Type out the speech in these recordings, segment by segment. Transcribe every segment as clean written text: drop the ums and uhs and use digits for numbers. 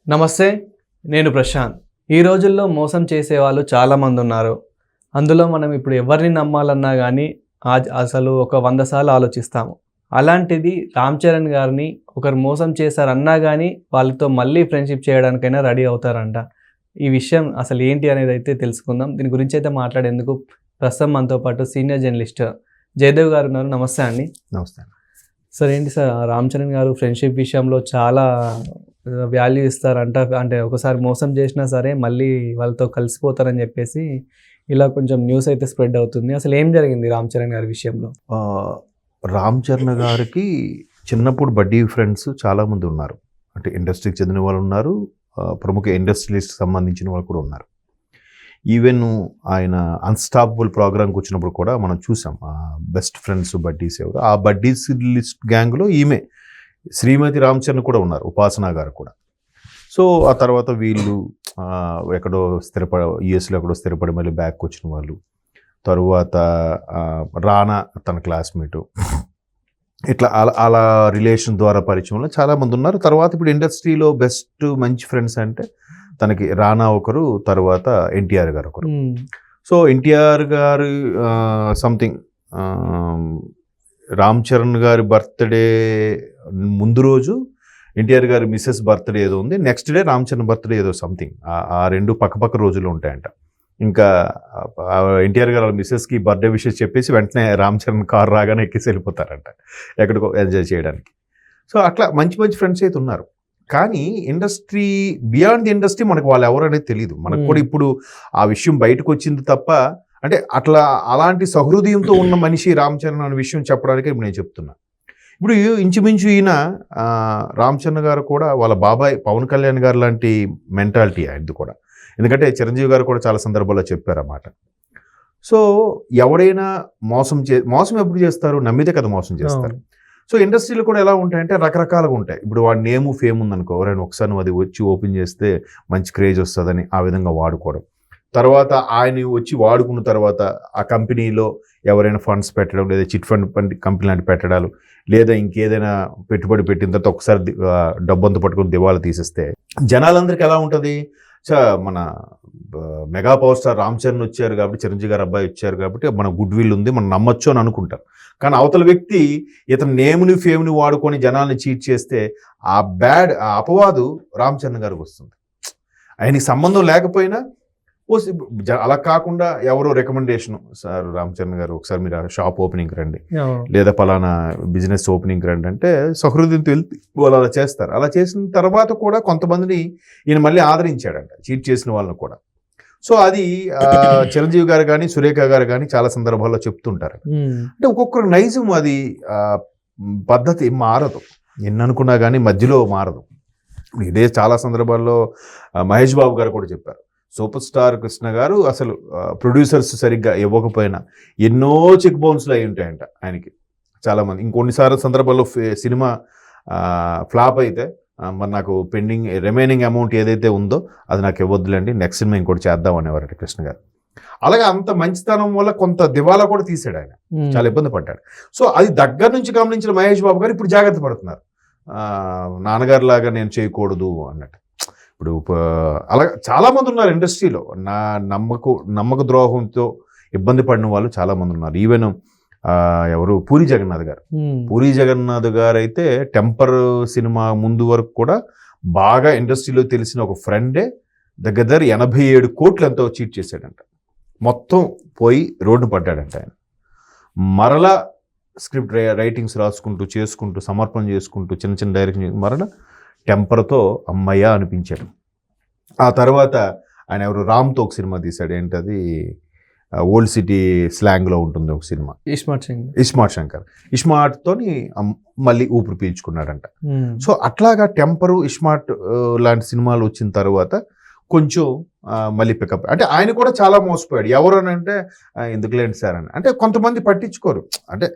నమస్తే, నేను ప్రశాంత్. ఈ రోజుల్లో మోసం చేసేవాళ్ళు చాలామంది ఉన్నారు. అందులో మనం ఇప్పుడు ఎవరిని నమ్మాలన్నా కానీ అసలు ఒక 100 సార్లు ఆలోచిస్తాము. అలాంటిది రామ్ చరణ్ గారిని ఒకరు మోసం చేశారన్నా కానీ వాళ్ళతో మళ్ళీ ఫ్రెండ్షిప్ చేయడానికైనా రెడీ అవుతారంట. ఈ విషయం అసలు ఏంటి అనేది అయితే తెలుసుకుందాం. దీని గురించి అయితే మాట్లాడేందుకు ప్రస్తుతం మనతో పాటు సీనియర్ జర్నలిస్ట్ జయదేవ్ గారు ఉన్నారు. నమస్తే అండి. నమస్తే. సార్, ఏంటి సార్, రామ్ చరణ్ గారు ఫ్రెండ్షిప్ విషయంలో చాలా వాల్యూ ఇస్తారంట. అంటే ఒకసారి మోసం చేసినా సరే మళ్ళీ వాళ్ళతో కలిసిపోతారని చెప్పేసి ఇలా కొంచెం న్యూస్ అయితే స్ప్రెడ్ అవుతుంది. అసలు ఏం జరిగింది రామ్ చరణ్ గారి విషయంలో? రామ్ చరణ్ గారికి చిన్నప్పుడు బడ్డీ ఫ్రెండ్స్ చాలామంది ఉన్నారు. అంటే ఇండస్ట్రీకి చెందిన వాళ్ళు ఉన్నారు, ప్రముఖ ఇండస్ట్రియలిస్ట్ సంబంధించిన వాళ్ళు కూడా ఉన్నారు. ఈవెన్ ఆయన అన్స్టాపబుల్ ప్రోగ్రామ్కి వచ్చినప్పుడు కూడా మనం చూసాం బెస్ట్ ఫ్రెండ్స్ బడ్డీస్ ఎవరు. ఆ బడ్డీస్ లిస్ట్ గ్యాంగ్లో ఈమె శ్రీమతి రామ్ చరణ్ కూడా ఉన్నారు, ఉపాసన గారు కూడా. సో ఆ తర్వాత వీళ్ళు ఎక్కడో యుఎస్లో ఎక్కడో స్థిరపడి మళ్ళీ బ్యాక్ వచ్చిన వాళ్ళు. తరువాత రానా తన క్లాస్మేటు, ఇట్లా అలా రిలేషన్ ద్వారా పరిచయంలో చాలామంది ఉన్నారు. తర్వాత ఇప్పుడు ఇండస్ట్రీలో బెస్ట్ మంచి ఫ్రెండ్స్ అంటే తనకి రానా ఒకరు, తర్వాత ఎన్టీఆర్ గారు ఒకరు. సో ఎన్టీఆర్ గారు సంథింగ్ రామ్ చరణ్ గారి బర్త్డే ముందు రోజు ఎన్టీఆర్ గారి మిస్సెస్ బర్త్డే ఏదో ఉంది, next day Ram Charan birthday ఏదో సంథింగ్. ఆ రెండు పక్కపక్క రోజులు ఉంటాయంట. ఇంకా ఎన్టీఆర్ గారు మిస్సెస్కి బర్త్డే విషెస్ చెప్పేసి వెంటనే రామ్ చరణ్ కార్ రాగానే ఎక్కేసి వెళ్ళిపోతారంట ఎక్కడికో ఎంజాయ్ చేయడానికి. సో అట్లా మంచి మంచి ఫ్రెండ్స్ అయితే ఉన్నారు. కానీ ఇండస్ట్రీ, బియాండ్ ది ఇండస్ట్రీ మనకు వాళ్ళు ఎవరు అనేది తెలియదు. మనకు కూడా ఇప్పుడు ఆ విషయం బయటకు వచ్చింది తప్ప, అంటే అట్లా అలాంటి సహృదయంతో ఉన్న మనిషి రామ్ చరణ్ అనే విషయం చెప్పడానికి ఇప్పుడు నేను చెప్తున్నా. ఇప్పుడు ఇంచుమించు ఈయన రామ్ చరణ్ గారు కూడా వాళ్ళ బాబాయ్ పవన్ కళ్యాణ్ గారు లాంటి మెంటాలిటీ ఆయనది కూడా. ఎందుకంటే చిరంజీవి గారు కూడా చాలా సందర్భాల్లో చెప్పారన్నమాట. సో ఎవరైనా మోసం ఎప్పుడు చేస్తారు? నమ్మితే కదా మోసం చేస్తారు. సో ఇండస్ట్రీలో కూడా ఎలా ఉంటాయంటే రకరకాలుగా ఉంటాయి. ఇప్పుడు వాడి నేము ఫేమ్ ఉందనుకో, ఎవరైనా ఒకసారి నువ్వు అది వచ్చి ఓపెన్ చేస్తే మంచి క్రేజ్ వస్తుందని ఆ విధంగా వాడుకోవడం. తర్వాత ఆయన వచ్చి వాడుకున్న తర్వాత ఆ కంపెనీలో ఎవరైనా ఫండ్స్ పెట్టడం, లేదా చిట్ ఫండ్ కంపెనీ లాంటి పెట్టడాలు, లేదా ఇంకేదైనా పెట్టుబడి పెట్టిన తర్వాత ఒకసారి డబ్బంతా పట్టుకొని దివాళా తీసేస్తే జనాలందరికీ ఎలా ఉంటుంది? మన mega power star Ram Charan వచ్చారు కాబట్టి, చిరంజీవి గారు అబ్బాయి వచ్చారు కాబట్టి మన గుడ్ విల్ ఉంది, మనం నమ్మొచ్చు అని అనుకుంటారు. కానీ అవతల వ్యక్తి ఇతను నేముని ఫేమ్ని వాడుకొని జనాల్ని చీట్ చేస్తే ఆ అపవాదు రామ్ చరణ్ గారికి వస్తుంది. ఆయనకి సంబంధం లేకపోయినా అలా కాకుండా ఎవరో రికమెండేషన్, సార్ రామ్ చరణ్ గారు ఒకసారి మీరు షాప్ ఓపెనింగ్కి రండి, లేదా పలానా బిజినెస్ ఓపెనింగ్కి రండి అంటే సహృదయంతో వెళ్తే వాళ్ళు అలా చేస్తారు. అలా చేసిన తర్వాత కూడా కొంతమందిని ఈయన మళ్ళీ ఆదరించాడంట, చీట్ చేసిన వాళ్ళని కూడా. సో అది చిరంజీవి గారు కానీ సురేఖ గారు కానీ చాలా సందర్భాల్లో చెప్తుంటారు. అంటే ఒక్కొక్కరు నైజం, అది పద్ధతి మారదు, ఎన్ని అనుకున్నా కానీ మధ్యలో మారదు. ఇదే చాలా సందర్భాల్లో మహేష్ బాబు గారు కూడా చెప్పారు. సూపర్ స్టార్ కృష్ణ గారు అసలు ప్రొడ్యూసర్స్ సరిగ్గా ఇవ్వకపోయినా ఎన్నో చెక్ బౌన్స్లు అయి ఉంటాయంట ఆయనకి చాలామంది. ఇంకొన్నిసార్లు సందర్భాల్లో సినిమా ఫ్లాప్ అయితే మరి నాకు రిమైనింగ్ అమౌంట్ ఏదైతే ఉందో అది నాకు ఇవ్వద్దులేండి, నెక్స్ట్ సినిమా ఇంకోటి చేద్దాం అనేవారట కృష్ణ గారు. అలాగే అంత మంచితనం వల్ల కొంత దివాలా కూడా తీసాడు ఆయన, చాలా ఇబ్బంది పడ్డాడు. సో అది దగ్గర నుంచి గమనించిన మహేష్ బాబు గారు ఇప్పుడు జాగ్రత్త పడుతున్నారు, నాన్నగారు లాగా నేను చేయకూడదు అన్నట్టు. ఇప్పుడు అలా చాలామంది ఉన్నారు ఇండస్ట్రీలో, నమ్మక ద్రోహంతో ఇబ్బంది పడిన వాళ్ళు చాలామంది ఉన్నారు. ఈవెన్ ఎవరు పూరి జగన్నాథ్ గారు. పూరి జగన్నాథ్ గారు అయితే టెంపర్ సినిమా ముందు వరకు కూడా బాగా ఇండస్ట్రీలో తెలిసిన ఒక ఫ్రెండే దగ్గర 87 కోట్లు ఎంతో చీట్ చేశాడంట. మొత్తం పోయి రోడ్డు పడ్డాడంట ఆయన. మరలా స్క్రిప్ట్ రైటింగ్స్ రాసుకుంటూ చేసుకుంటూ సమర్పణ చేసుకుంటూ చిన్న చిన్న డైరెక్షన్ మరలా టెంపర్తో అమ్మయ్య అనిపించాడు. ఆ తర్వాత ఆయన ఎవరు రామ్తో ఒక సినిమా తీశాడు, ఏంటది ఓల్డ్ సిటీ స్లాంగ్లో ఉంటుంది ఒక సినిమా, ఇస్మార్ట్ శంకర్. ఇస్మార్ట్తోని మళ్ళీ ఊపిరి పీల్చుకున్నాడంట. సో అట్లాగా టెంపరు, ఇస్మార్ట్ లాంటి సినిమాలు వచ్చిన తర్వాత కొంచెం మళ్ళీ పికప్. అంటే ఆయన కూడా చాలా మోసపోయాడు. ఎవరు అని అంటే ఎందుకులేండి సార్ అని అంటే కొంతమంది పట్టించుకోరు. అంటే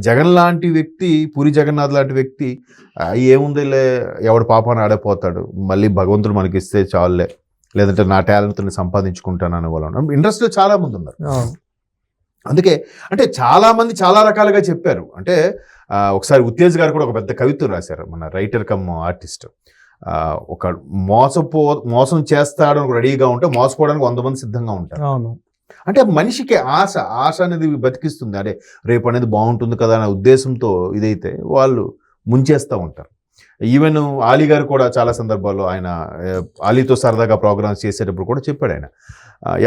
జగన్ లాంటి వ్యక్తి, పూరి జగన్నాథ్ లాంటి వ్యక్తి ఏముందిలే ఎవడు పాపాన్ని ఆడైపోతాడు, మళ్ళీ భగవంతుడు మనకి ఇస్తే చాలులే, లేదంటే నా టాలెంట్ని సంపాదించుకుంటాను అనే వాళ్ళు ఇండస్ట్రీలో చాలామంది ఉన్నారు. అందుకే అంటే చాలామంది చాలా రకాలుగా చెప్పారు. అంటే ఒకసారి ఉత్తేజ్ గారు కూడా ఒక పెద్ద కవిత్వం రాశారు, మన రైటర్ కమ్ ఆర్టిస్ట్. ఒక మోసం చేస్తాడని రెడీగా ఉంటే మోసపోవడానికి 100 మంది సిద్ధంగా ఉంటారు. అవును. అంటే మనిషికి ఆశ అనేది బతికిస్తుంది. అదే రేపు అనేది బాగుంటుంది కదా అనే ఉద్దేశంతో ఇదైతే వాళ్ళు ముంచేస్తూ ఉంటారు. ఈవెన్ ఆలీ గారు కూడా చాలా సందర్భాల్లో ఆయన ఆలీతో సరదాగా ప్రోగ్రామ్స్ చేసేటప్పుడు కూడా చెప్పాడు ఆయన,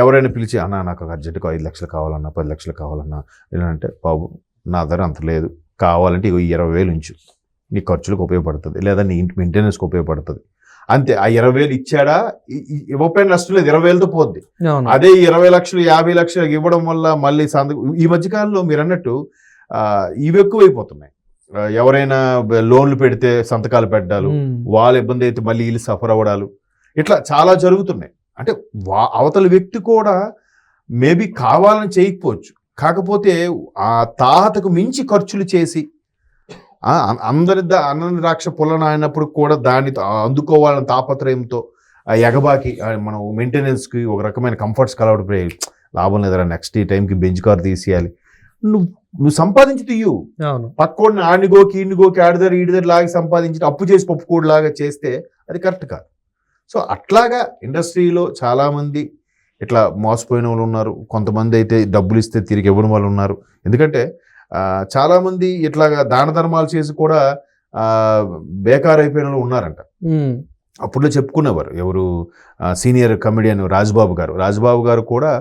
ఎవరైనా పిలిచి అన్న నాకు అర్జెంటుగా 5 లక్షలు కావాలన్నా 10 లక్షలు కావాలన్నా ఏంటంటే బాబు నా దగ్గర అంత లేదు, కావాలంటే 20,000 ఉంచు, నీ ఖర్చులకు ఉపయోగపడుతుంది లేదా నీ ఇంటి మెయింటెనెన్స్కి ఉపయోగపడుతుంది అంతే. ఆ 20,000 ఇచ్చాడా ఇవ్వకపోయిన నష్టం లేదు, 20,000తో పోద్ది. అదే 20 లక్షలు 50 లక్షలు ఇవ్వడం వల్ల మళ్ళీ ఈ మధ్యకాలంలో మీరు అన్నట్టు ఇవి ఎక్కువైపోతున్నాయి. ఎవరైనా లోన్లు పెడితే సంతకాలు పెట్టడాలు, వాళ్ళ ఇబ్బంది అయితే మళ్ళీ వీళ్ళు సఫర్ అవ్వడాలు, ఇట్లా చాలా జరుగుతున్నాయి. అంటే అవతల వ్యక్తి కూడా మేబీ కావాలని చేయకపోవచ్చు, కాకపోతే ఆ తాహతకు మించి ఖర్చులు చేసి అందరి అన్నది ద్రాక్ష పొలన అయినప్పుడు కూడా దాన్ని అందుకోవాలని తాపత్రయంతో ఎగబాకి మనం మెయింటెనెన్స్కి ఒక రకమైన కంఫర్ట్స్ కలవడిపోయి లాభం లేదరా, నెక్స్ట్ ఈ టైంకి బెంచ్ కార్ తీసేయాలి. నువ్వు సంపాదించి తీయు, పక్కోడిని ఆడిగోకి ఈడిగోకి ఈడిదరి లాగి సంపాదించి అప్పు చేసి పప్పుకోడు లాగా చేస్తే అది కరెక్ట్ కాదు. సో అట్లాగా ఇండస్ట్రీలో చాలామంది ఇట్లా మోసపోయిన వాళ్ళు ఉన్నారు. కొంతమంది అయితే డబ్బులు ఇస్తే తిరిగి ఇవ్వడం వాళ్ళు ఉన్నారు. ఎందుకంటే చాలామంది ఇట్లాగా దాన ధర్మాలు చేసి కూడా బేకార్ అయిపోయిన వాళ్ళు ఉన్నారంట. అప్పుడులో చెప్పుకునేవారు ఎవరు, సీనియర్ కమెడియన్ రాజ్బాబు గారు కూడా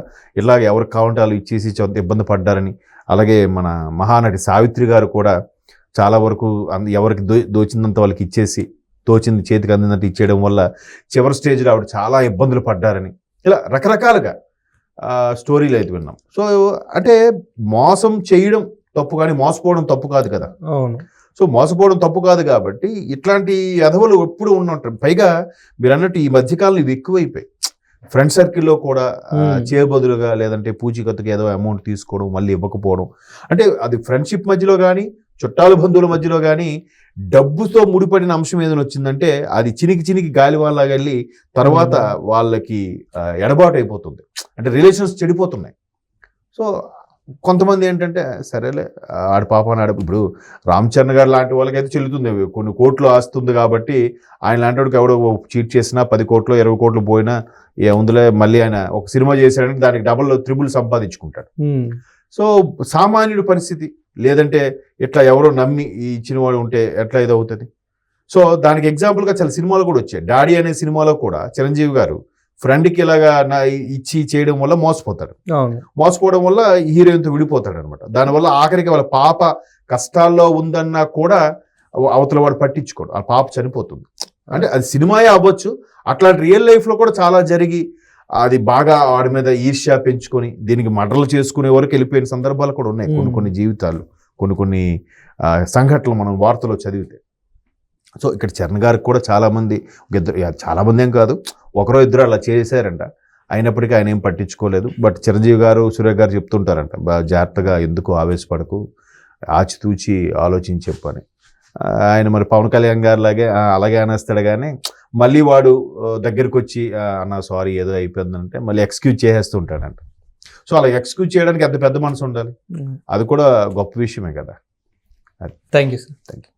ఇలాగ ఎవరికి కావాలంటే వాళ్ళు ఇచ్చేసి ఇబ్బంది పడ్డారని. అలాగే మన మహానటి సావిత్రి గారు కూడా చాలా వరకు ఎవరికి దోచిందంత వాళ్ళకి ఇచ్చేసి తోచింది చేతికి అందిందంటే ఇచ్చేయడం వల్ల చివరి స్టేజ్లో ఆవిడ చాలా ఇబ్బందులు పడ్డారని, ఇలా రకరకాలుగా స్టోరీలు అయితే విన్నాం. సో అంటే మోసం చేయడం తప్పు కానీ మోసపోవడం తప్పు కాదు కదా. అవును. సో మోసపోవడం తప్పు కాదు కాబట్టి ఇట్లాంటి ఎదవలు ఎప్పుడు ఉంటుంటారు. పైగా మీరు అన్నట్టు ఈ మధ్యకాలంలో ఇవి ఎక్కువైపోయి ఫ్రెండ్ సర్కిల్లో కూడా చేయబదులుగా లేదంటే పూచీకత్తుకి ఏదో అమౌంట్ తీసుకోవడం మళ్ళీ ఇవ్వకపోవడం, అంటే అది ఫ్రెండ్షిప్ మధ్యలో కానీ చుట్టాలు బంధువుల మధ్యలో కానీ డబ్బుతో ముడిపడిన అంశం ఏదైనా వచ్చిందంటే అది చినికి గాలి వాళ్ళగా వెళ్ళి తర్వాత వాళ్ళకి ఎడబాటు అయిపోతుంది, అంటే రిలేషన్స్ చెడిపోతున్నాయి. సో కొంతమంది ఏంటంటే సరేలే ఆడి పాప నాడు, ఇప్పుడు రామ్ చరణ్ గారు లాంటి వాళ్ళకైతే చెల్లుతుంది, కొన్ని కోట్లు ఆస్తుంది కాబట్టి ఆయన లాంటి వాడికి ఎవడో చీట్ చేసినా 10 కోట్లు 20 కోట్లు పోయినా ఏముందులే మళ్ళీ ఆయన ఒక సినిమా చేశాడని దానికి డబుల్ త్రిబుల్ సంపాదించుకుంటాడు. సో సామాన్యుడి పరిస్థితి లేదంటే ఇట్లా ఎవరో నమ్మి ఇచ్చిన వాడు ఉంటే ఎట్లా ఇదవుతుంది. సో దానికి ఎగ్జాంపుల్గా చాలా సినిమాలు కూడా వచ్చాయి. డాడీ అనే సినిమాలో కూడా చిరంజీవి గారు ఫ్రెండ్కి ఇలాగా ఇచ్చి చేయడం వల్ల మోసపోవడం వల్ల హీరోయిన్తో విడిపోతాడు అనమాట. దానివల్ల ఆఖరికి వాళ్ళ పాప కష్టాల్లో ఉందన్నా కూడా అవతల వాడు పట్టించుకోడు, ఆ పాప చనిపోతుంది. అంటే అది సినిమాయే అవ్వచ్చు, అట్లాంటి రియల్ లైఫ్లో కూడా చాలా జరిగి అది బాగా వాడి మీద ఈర్ష్య పెంచుకొని దీనికి మర్డర్లు చేసుకునే వరకు వెళ్ళిపోయిన సందర్భాలు కూడా ఉన్నాయి. కొన్ని జీవితాలు కొన్ని సంఘటనలు మనం వార్తలో చదివితే. సో ఇక్కడ చరణ్ గారికి కూడా చాలామంది ఏం కాదు, ఒకరో ఇద్దరు అలా చేశారంట. అయినప్పటికీ ఆయన ఏం పట్టించుకోలేదు. బట్ చిరంజీవి గారు సురేఖ్ గారు చెప్తుంటారంట, జాగ్రత్తగా ఎందుకు ఆవేశపడకు, ఆచితూచి ఆలోచించి చెప్పని. ఆయన మరి పవన్ కళ్యాణ్ గారు అలాగే అనేస్తాడు కానీ మళ్ళీ వాడు దగ్గరికి వచ్చి అన్న సారీ ఏదో అయిపోయిందంటే మళ్ళీ ఎక్స్క్యూజ్ చేసేస్తుంటాడంట. సో అలా ఎక్స్క్యూజ్ చేయడానికి ఎంత పెద్ద మనసు ఉండాలి, అది కూడా గొప్ప విషయమే కదా. Thank you sir. Thank you.